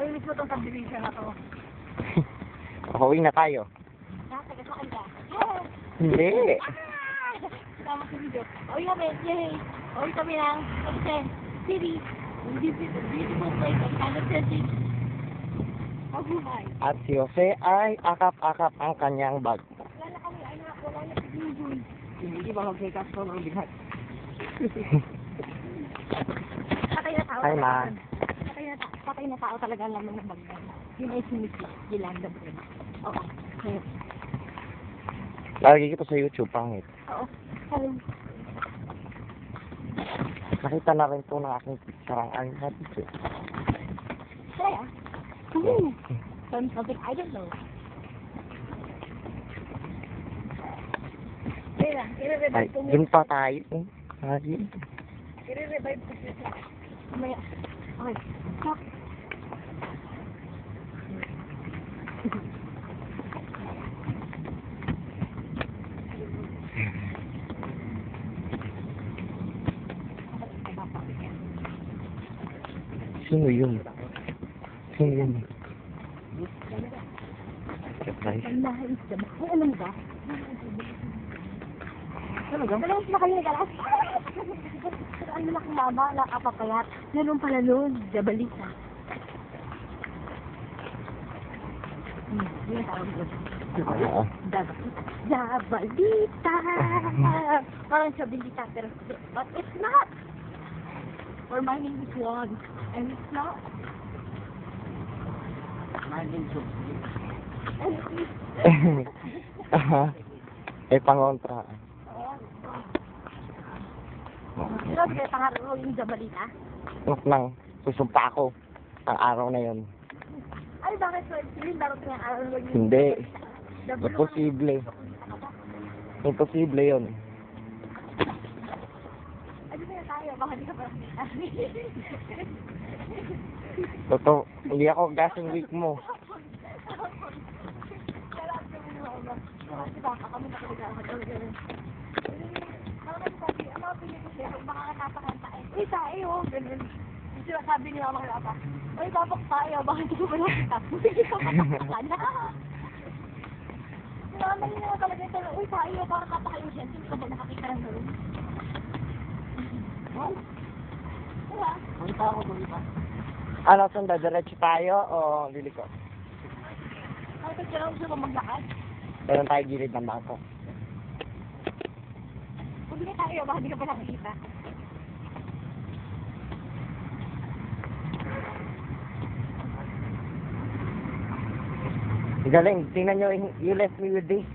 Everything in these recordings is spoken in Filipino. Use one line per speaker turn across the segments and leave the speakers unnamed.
Nainis mo itong subdivision na to.
Pauwi na tayo.
Taga saan ka?
Hindi.
Tama sa video. Uwi kami, yay! Uwi kami ng City. Beautiful place of Kansas City. Mabuhay.
At si Jose ay akap-akap ang kanyang bag.
Wala na kami, ay wala na si Jun.
Hindi ba mag-take ko ng bigat?
Patay na tao.
Hi, Ma.
Patay na tao talaga ang laman ng bag. Yun ay sinisi. Gilanda ba rin? Oo. Kaya.
Lagi kita sa YouTube, pangit.
Oo. Kaya.
Nakita na rin po ng aking sarang na dito.
Kaya. Something I don't know. Kaya,
Ay, dun pa tayo. Ay.
I-revive ko siya. Mamaya. Okay. Stop.
Sino yun? Sino yun? Surprise.
Nahis ka ba? Ay, alam mo ba? Dalawang sila kayo nagalas. Pero ano na kung mama, nakapapayat. Ganun pala nun, Jabalita. Yun ang tawag ko. Jabalita! Parang Jabalita, pero but it's not. Or my name is Juan, and it's not.
My name is eh, pangontra.
Sino kaya pangarap mo yung Jabalita?
Nuk lang, susumpa ako ang araw na yun.
Ay, bakit so? Hindi dapat nga araw mo yung...
Hindi. Imposible. Imposible yun.
Ay, di na tayo. Baka di ka pa.
Totoo, hindi ako gasing week mo.
Kasi baka kami nakaligaw ka daw gano'n. Bakit sabi, ang mga pinig ko siya, baka napakanta eh. Uy, tayo, gano'n. Yung sabi niya mga kapa, uy, babak tayo, bakit ko ba nakita? Sige ka patakta na. Sinamay niya nga talaga ito, uy, tayo, baka kapakayo siya. Hindi ka ba nakakita ng gano'n? Diba?
Punta ako, punta. Ano, saan diretso tayo o liliko?
Ay, ito siya lang gusto ko maglakad.
Meron tayo gilid ng bangko.
Kung hindi tayo, baka di ka pa nakikita.
Galing, tingnan nyo, you left me with this.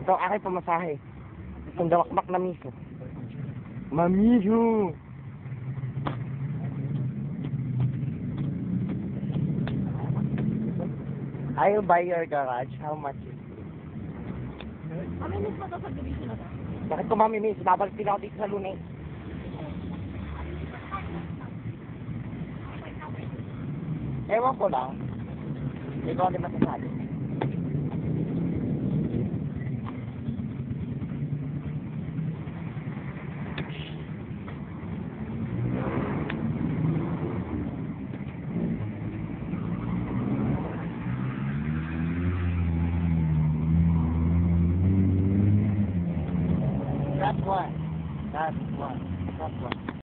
Ito ang aking pamasahe. Itong damakmak na miso. Mamiso! I will buy your garage. How much is it?
Maminis mo ito sa division na ito.
Bakit ko mamimiss? Babalik din ako dito sa Lunes. Ewan ko lang. Ikaw din masasabi.